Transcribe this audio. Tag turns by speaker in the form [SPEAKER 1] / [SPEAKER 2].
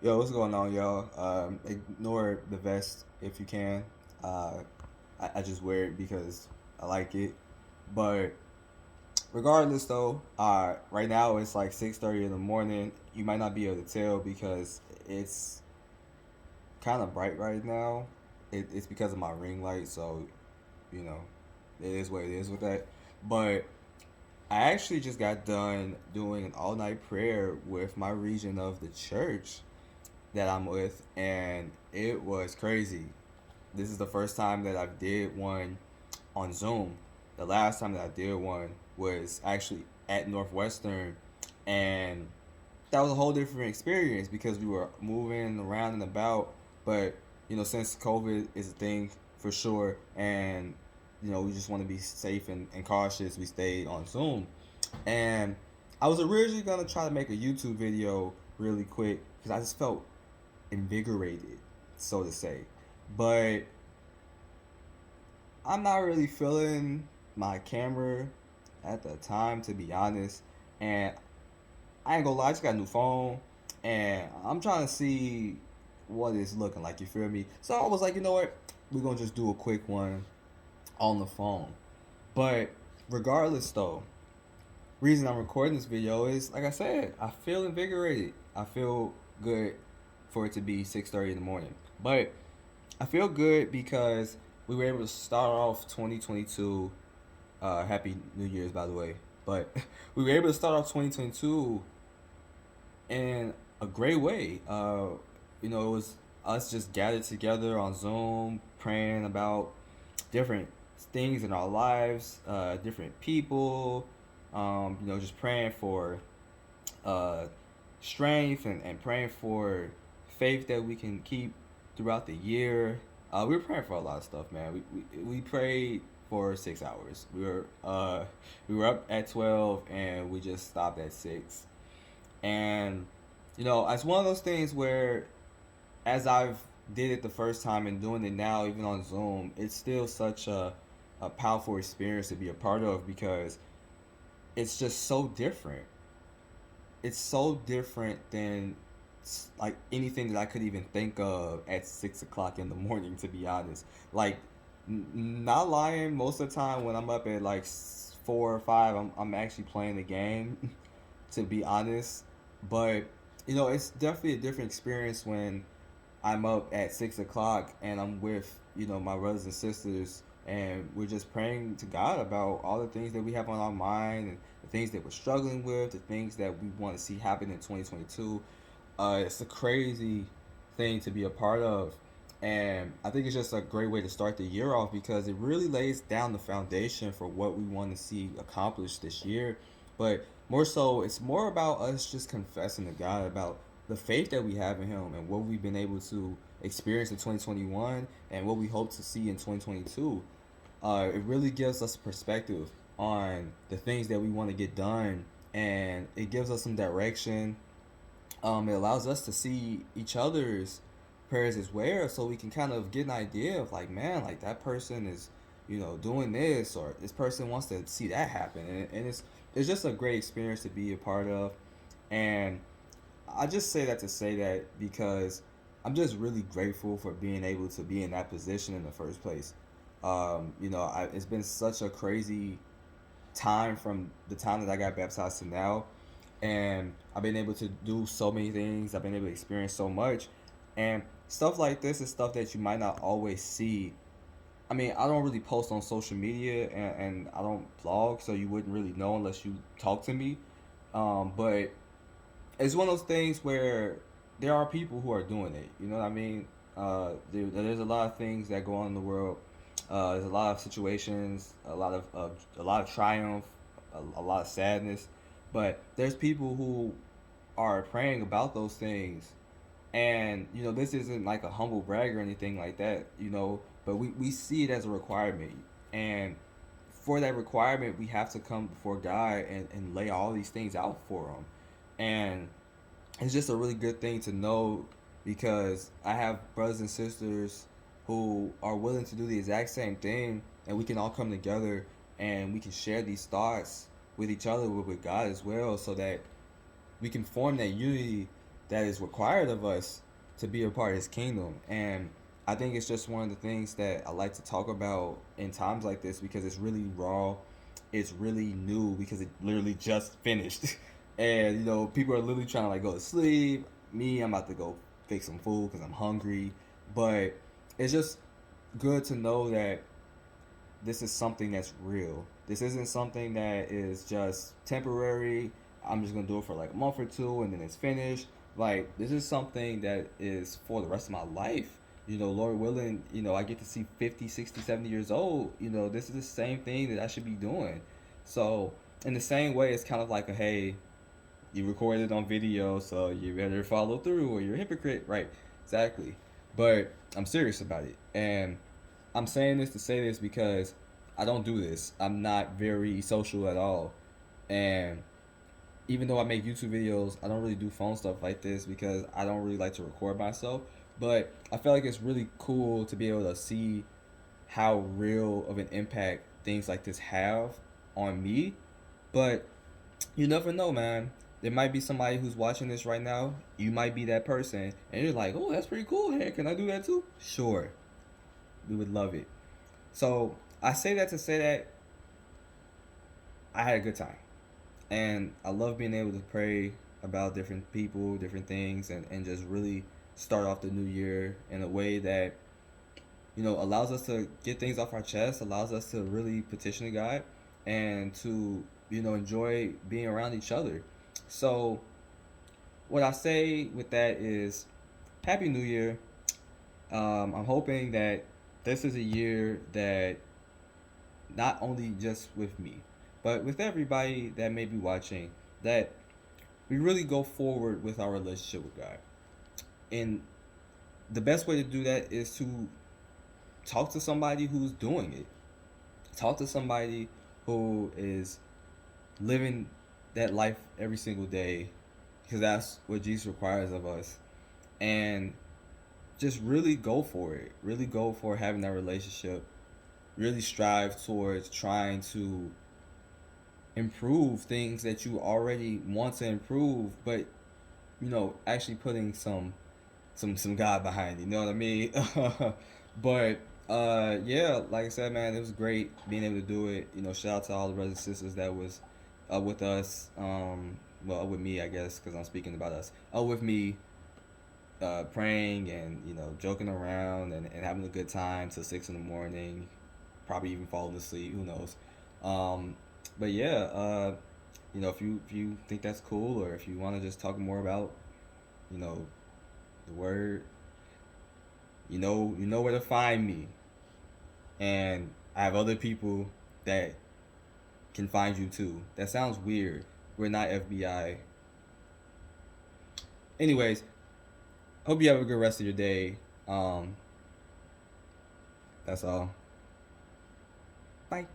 [SPEAKER 1] Yo, what's going on, y'all? Ignore the vest if you can. Uh, I just wear it because I like it. But regardless, though, right now it's like 6:30 in the morning. You might not be able to tell because it's kind of bright right now. It's because of my ring light, so you know, it is what it is with that. But I actually just got done doing an all-night prayer with my region of the church that I'm with, and it was crazy. This is the first time that I did one on Zoom. The last time that I did one was actually at Northwestern, and that was a whole different experience because we were moving around and about. But since COVID is a thing for sure, and we just want to be safe and cautious, we stayed on Zoom. And I was originally gonna try to make a YouTube video really quick because I just felt invigorated, so to say. But I'm not really feeling my camera at the time, to be honest. And I ain't gonna lie, I just got a new phone, and I'm trying to see what it's looking like. You feel me? So I was like, you know what? We're gonna just do a quick one on the phone. But regardless, though, reason I'm recording this video is like I said, I feel invigorated. I feel good for it to be 6:30 in the morning. But I feel good because we were able to start off 2022. Happy New Year's, by the way. But we were able to start off 2022 in a great way. It was us just gathered together on Zoom, praying about different things in our lives, different people. Just praying for uh, strength and praying for faith that we can keep throughout the year. We were praying for a lot of stuff, man. We prayed for 6 hours. We were up at 12 and we just stopped at 6. And it's one of those things where as I've did it the first time and doing it now, even on Zoom, it's still such a powerful experience to be a part of because it's just so different. It's so different than like anything that I could even think of at 6 o'clock in the morning. To be honest, like not lying, most of the time when I'm up at like 4 or 5, I'm actually playing the game. To be honest, but it's definitely a different experience when I'm up at 6 o'clock and I'm with my brothers and sisters, and we're just praying to God about all the things that we have on our mind and the things that we're struggling with, the things that we want to see happen in 2022. It's a crazy thing to be a part of, and I think it's just a great way to start the year off because it really lays down the foundation for what we want to see accomplished this year. But more so, it's more about us just confessing to God about the faith that we have in Him and what we've been able to experience in 2021 and what we hope to see in 2022. It really gives us a perspective on the things that we want to get done, and it gives us some direction. It allows us to see each other's prayers as well, so we can kind of get an idea of like, man, like that person is, doing this, or this person wants to see that happen, and it's just a great experience to be a part of, and I just say that to say that because I'm just really grateful for being able to be in that position in the first place. It's been such a crazy time from the time that I got baptized to now, and I've been able to do so many things. I've been able to experience so much, and stuff like this is stuff that you might not always see. I mean, I don't really post on social media and I don't blog, so you wouldn't really know unless you talk to me. But it's one of those things where there are people who are doing it. You know what I mean? There's a lot of things that go on in the world. There's a lot of situations, a lot of triumph, a lot of sadness, but there's people who are praying about those things, and this isn't like a humble brag or anything like that. But we see it as a requirement, and for that requirement, we have to come before God and lay all these things out for Him, and it's just a really good thing to know because I have brothers and sisters who are willing to do the exact same thing, and we can all come together and we can share these thoughts with each other, with God as well, so that we can form that unity that is required of us to be a part of his kingdom. And I think it's just one of the things that I like to talk about in times like this because it's really raw, it's really new because it literally just finished. And people are literally trying to like go to sleep. Me, I'm about to go fix some food because I'm hungry. But it's just good to know that this is something that's real. This isn't something that is just temporary. I'm just gonna do it for like a month or two and then it's finished. Like this is something that is for the rest of my life. Lord willing, I get to see 50, 60, 70 years old. This is the same thing that I should be doing. So in the same way, it's kind of like a hey, you recorded on video, so you better follow through or you're a hypocrite, right? Exactly. But I'm serious about it. And I'm saying this to say this because I don't do this. I'm not very social at all. And even though I make YouTube videos, I don't really do phone stuff like this because I don't really like to record myself. But I feel like it's really cool to be able to see how real of an impact things like this have on me. But you never know, man. There might be somebody who's watching this right now. You might be that person, and you're like, "Oh, that's pretty cool. Hey, can I do that too?" Sure, we would love it. So I say that to say that I had a good time, and I love being able to pray about different people, different things, and just really start off the new year in a way that allows us to get things off our chest, allows us to really petition to God, and to enjoy being around each other. So what I say with that is Happy New Year. I'm hoping that this is a year that not only just with me, but with everybody that may be watching, that we really go forward with our relationship with God. And the best way to do that is to talk to somebody who's doing it. Talk to somebody who is living that life every single day because that's what Jesus requires of us. And just really go for it. Really go for having that relationship. Really strive towards trying to improve things that you already want to improve, but actually putting some God behind it. You know what I mean? But yeah, like I said, man, it was great being able to do it. Shout out to all the brothers and sisters that was with us. Well, with me, I guess, because I'm speaking about us. With me, praying and joking around and having a good time till 6 in the morning, probably even falling asleep. Who knows? Um, but yeah, if you think that's cool, or if you want to just talk more about you know the word, you know where to find me, and I have other people that can find you too. That sounds weird. We're not FBI. Anyways, hope you have a good rest of your day. That's all. Bye.